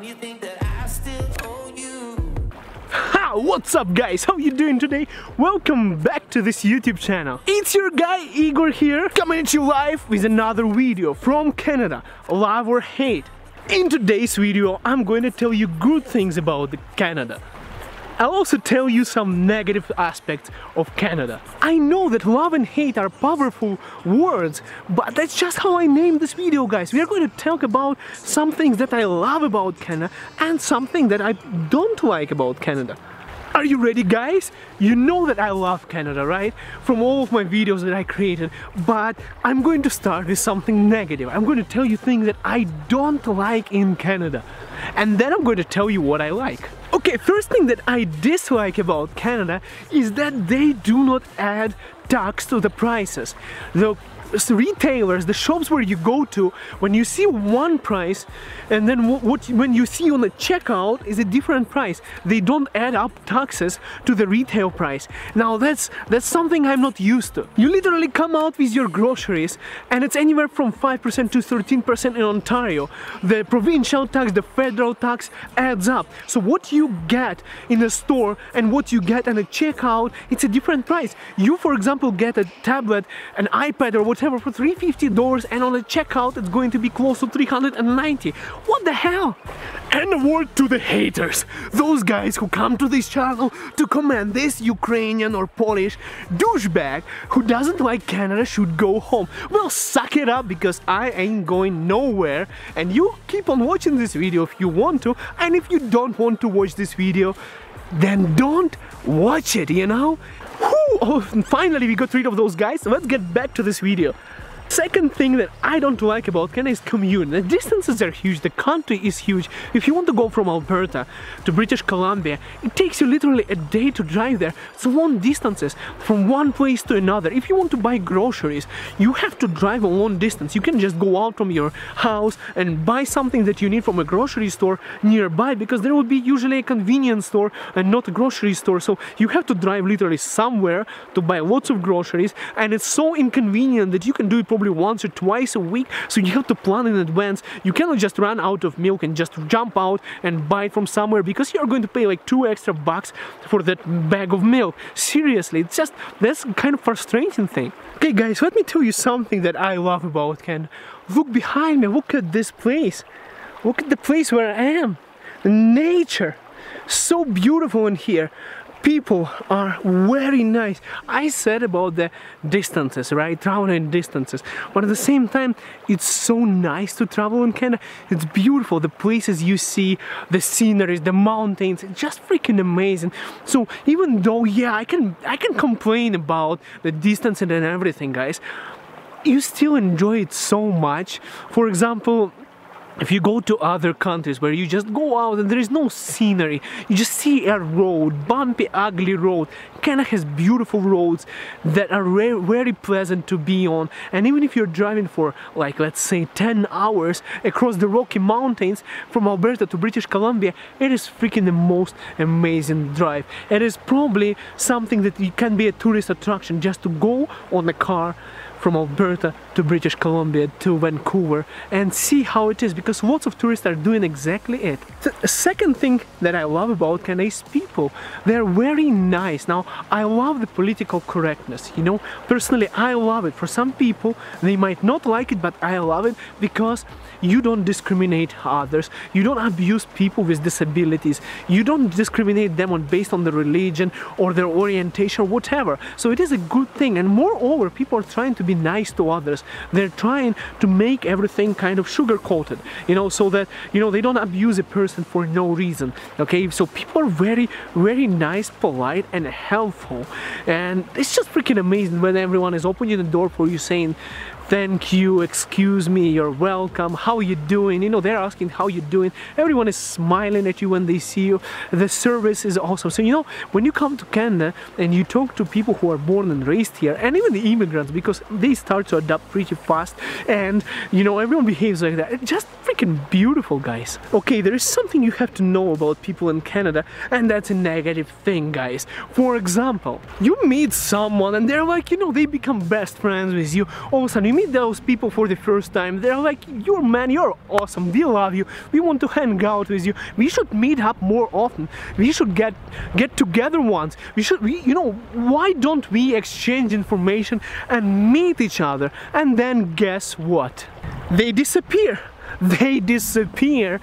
you think that I still owe you? Ha! What's up guys? How you doing today? Welcome back to this YouTube channel. It's your guy Igor here, coming at you live with another video from Canada, love or hate. In today's video I'm going to tell you good things about Canada. I'll also tell you some negative aspects of Canada. I know that love and hate are powerful words, but that's just how I named this video, guys. We are going to talk about some things that I love about Canada and something that I don't like about Canada. Are you ready, guys? You know that I love Canada, right? From all of my videos that I created, but I'm going to start with something negative. I'm going to tell you things that I don't like in Canada, and then I'm going to tell you what I like. Okay, first thing that I dislike about Canada is that they do not add tax to the prices. The retailers, the shops where you go to, when you see one price and then when you see on the checkout is a different price, they don't add up taxes to the retail price. Now that's something I'm not used to. You literally come out with your groceries and it's anywhere from 5% to 13% in Ontario. The provincial tax, the federal tax adds up. So what you get in a store and what you get at a checkout, it's a different price. You, for example, get a tablet, an iPad or whatever for $350, and on the checkout it's going to be close to $390. What the hell? And a word to the haters, those guys who come to this channel to comment this Ukrainian or Polish douchebag who doesn't like Canada should go home. Well, suck it up, because I ain't going nowhere, and you keep on watching this video if you want to, and if you don't want to watch this video, then don't watch it, you know? Oh, finally we got rid of those guys, so let's get back to this video. Second thing that I don't like about Canada is commute. The distances are huge, the country is huge. If you want to go from Alberta to British Columbia, it takes you literally a day to drive there. It's long distances from one place to another. If you want to buy groceries, you have to drive a long distance. You can just go out from your house and buy something that you need from a grocery store nearby, because there will be usually a convenience store and not a grocery store. So you have to drive literally somewhere to buy lots of groceries, and it's so inconvenient that you can do it probably once or twice a week, so you have to plan in advance. You cannot just run out of milk and just jump out and buy it from somewhere, because you're going to pay like $2 extra for that bag of milk. Seriously, it's just, that's kind of frustrating thing. Okay guys, let me tell you something that I love about Canada. Look behind me, look at this place. Look at the place where I am. The nature, so beautiful in here. People are very nice. I said about the distances, right? Traveling distances. But at the same time, it's so nice to travel in Canada. It's beautiful. The places you see, the sceneries, the mountains, it's just freaking amazing. So even though, yeah, I can complain about the distance and everything, guys, you still enjoy it so much. For example, if you go to other countries where you just go out and there is no scenery, you just see a road, bumpy, ugly road. Canada has beautiful roads that are very pleasant to be on, and even if you're driving for, like, let's say 10 hours across the Rocky Mountains from Alberta to British Columbia, it is freaking the most amazing drive. It is probably something that can be a tourist attraction, just to go on a car from Alberta to British Columbia to Vancouver and see how it is, because lots of tourists are doing exactly it. The second thing that I love about Canada is people. They're very nice. Now, I love the political correctness, you know. Personally, I love it. For some people, they might not like it, but I love it because you don't discriminate others, you don't abuse people with disabilities, you don't discriminate them based on their religion or their orientation or whatever. So it is a good thing, and moreover, people are trying to be nice to others. They're trying to make everything kind of sugar-coated, you know, so that, you know, they don't abuse a person for no reason. Okay, so people are very, very nice, polite and helpful, and it's just freaking amazing when everyone is opening the door for you, saying thank you, excuse me, you're welcome, how you doing? You know, they're asking how you doing. Everyone is smiling at you when they see you. The service is awesome. So, you know, when you come to Canada and you talk to people who are born and raised here, and even the immigrants, because they start to adapt pretty fast, and, you know, everyone behaves like that. It's just freaking beautiful, guys. Okay, there is something you have to know about people in Canada, and that's a negative thing, guys. For example, you meet someone and they're like, you know, they become best friends with you. All of a sudden, you meet meet those people for the first time, they're like, you're man, you're awesome, we love you, we want to hang out with you, we should meet up more often, we should get together once, you know, why don't we exchange information and meet each other? And then guess what? They disappear. They disappear.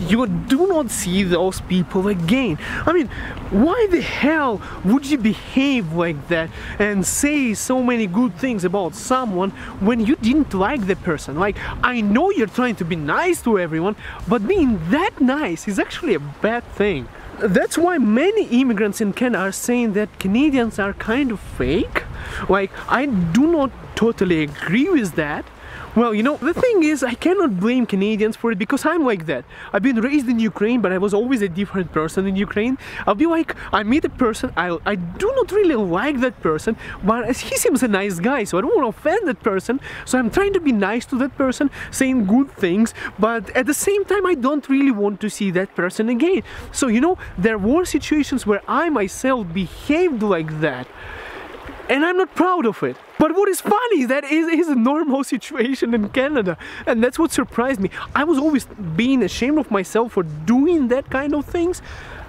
You do not see those people again. I mean, why the hell would you behave like that and say so many good things about someone when you didn't like the person? Like, I know you're trying to be nice to everyone, but being that nice is actually a bad thing. That's why many immigrants in Canada are saying that Canadians are kind of fake. Like, I do not totally agree with that. Well, you know, the thing is, I cannot blame Canadians for it because I'm like that. I've been raised in Ukraine, but I was always a different person in Ukraine. I'll be like, I meet a person, I do not really like that person, but he seems a nice guy, so I don't want to offend that person. So I'm trying to be nice to that person, saying good things, but at the same time, I don't really want to see that person again. So, you know, there were situations where I myself behaved like that. And I'm not proud of it. But what is funny is that it is a normal situation in Canada. And that's what surprised me. I was always being ashamed of myself for doing that kind of things.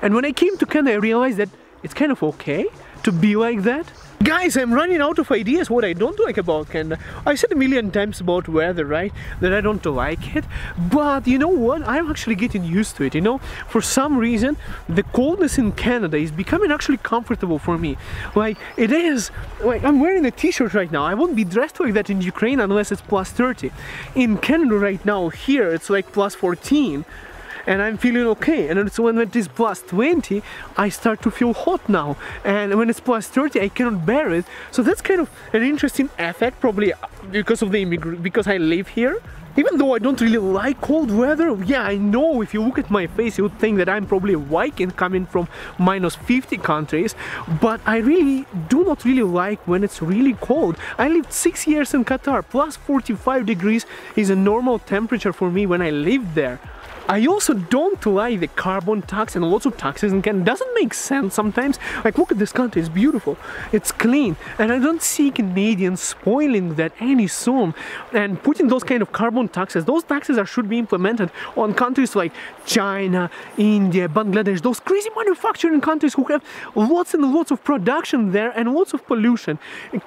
And when I came to Canada, I realized that it's kind of okay to be like that. Guys, I'm running out of ideas what I don't like about Canada. I said a million times about weather, right? That I don't like it. But you know what? I'm actually getting used to it, you know? For some reason, the coldness in Canada is becoming actually comfortable for me. Like, it is. Like, I'm wearing a t-shirt right now. I won't be dressed like that in Ukraine unless it's plus 30. In Canada right now, here, it's like plus 14. And I'm feeling okay, and it's when it is plus 20 I start to feel hot now, and when it's plus 30 I cannot bear it. So that's kind of an interesting effect, probably because of because I live here. Even though I don't really like cold weather, yeah, I know if you look at my face you would think that I'm probably a Viking coming from minus 50 countries, but I really do not really like when it's really cold. I lived 6 years in Qatar. Plus 45 degrees is a normal temperature for me when I lived there. I also don't like the carbon tax and lots of taxes in Canada. It doesn't make sense sometimes. Like, look at this country, it's beautiful, it's clean, and I don't see Canadians spoiling that any soon and putting those kind of carbon taxes. Those taxes should be implemented on countries like China, India, Bangladesh, those crazy manufacturing countries who have lots and lots of production there and lots of pollution.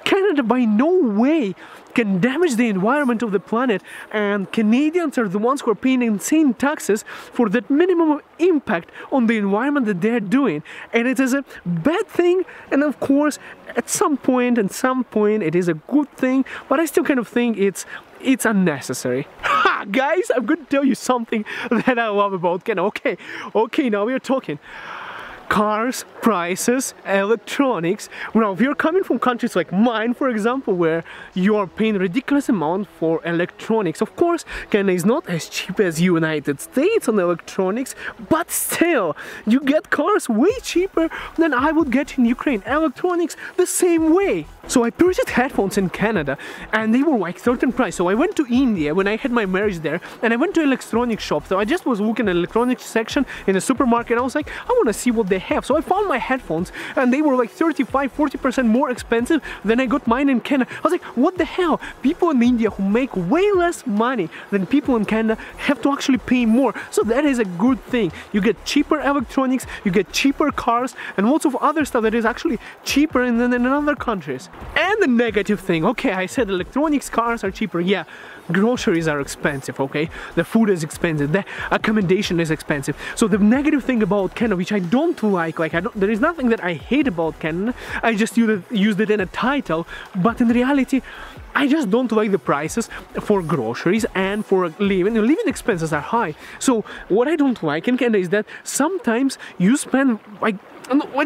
Canada by no way can damage the environment of the planet, and Canadians are the ones who are paying insane taxes for that minimum impact on the environment that they're doing. And it is a bad thing, and of course at some point it is a good thing, but I still kind of think it's unnecessary. Ha, guys, I'm going to tell you something that I love about Canada. Okay, now we're talking cars, prices, electronics. Now, if you're coming from countries like mine, for example, where you are paying a ridiculous amount for electronics, of course, Canada is not as cheap as United States on electronics, but still, you get cars way cheaper than I would get in Ukraine. Electronics, the same way. So I purchased headphones in Canada, and they were like certain price. So I went to India when I had my marriage there, and I went to electronic shop. So I just was looking at the electronics section in the supermarket. I was like, I want to see what they have. So I found my headphones, and they were like 35–40% more expensive than I got mine in Canada. I was like, what the hell? People in India who make way less money than people in Canada have to actually pay more. So that is a good thing. You get cheaper electronics, you get cheaper cars, and lots of other stuff that is actually cheaper than in other countries. And the negative thing, okay, I said electronics, cars are cheaper, yeah, groceries are expensive, okay, the food is expensive, the accommodation is expensive. So the negative thing about Canada, which I don't like there is nothing that I hate about Canada, I just used it in a title, but in reality, I just don't like the prices for groceries and for living. The living expenses are high. So what I don't like in Canada is that sometimes you spend like,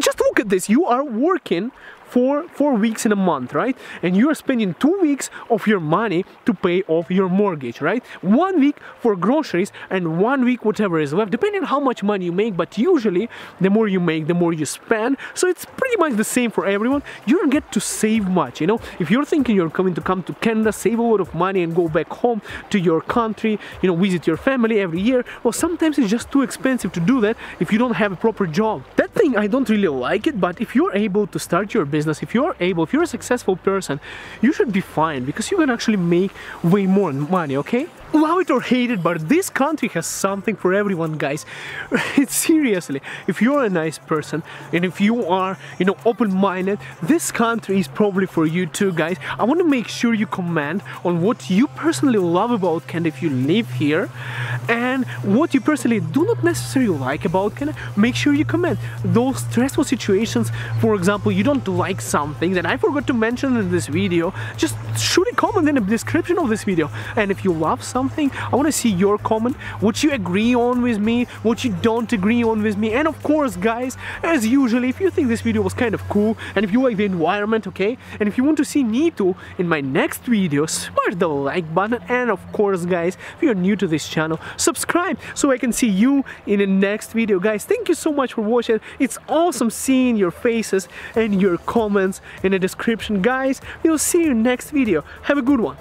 just look at this, you are working for 4 weeks in a month, right? And you are spending 2 weeks of your money to pay off your mortgage, right? 1 week for groceries and 1 week whatever is left, depending on how much money you make. But usually the more you make, the more you spend. So it's pretty much the same for everyone. You don't get to save much, you know? If you're thinking you're going to come to Canada, save a lot of money and go back home to your country, you know, visit your family every year, well, sometimes it's just too expensive to do that if you don't have a proper job. That thing, I don't really like it, but if you're able to start your business, if you're a successful person, you should be fine because you can actually make way more money, okay? Love it or hate it, but this country has something for everyone, guys. It's seriously, if you're a nice person and if you are, open-minded, this country is probably for you too, guys. I want to make sure you comment on what you personally love about Canada if you live here, and what you personally do not necessarily like about Canada. Make sure you comment. Those stressful situations, for example, you don't like something that I forgot to mention in this video, just shoot a comment in the description of this video. And if you love something, I want to see your comment, what you agree on with me, what you don't agree on with me. And of course, guys, as usually, if you think this video was kind of cool and if you like the environment, okay, and if you want to see me too in my next video, smash the like button. And of course, guys, if you're new to this channel, subscribe so I can see you in the next video. Guys, thank you so much for watching. It's awesome seeing your faces and your comments in the description. Guys, we'll see you next video. Have a good one.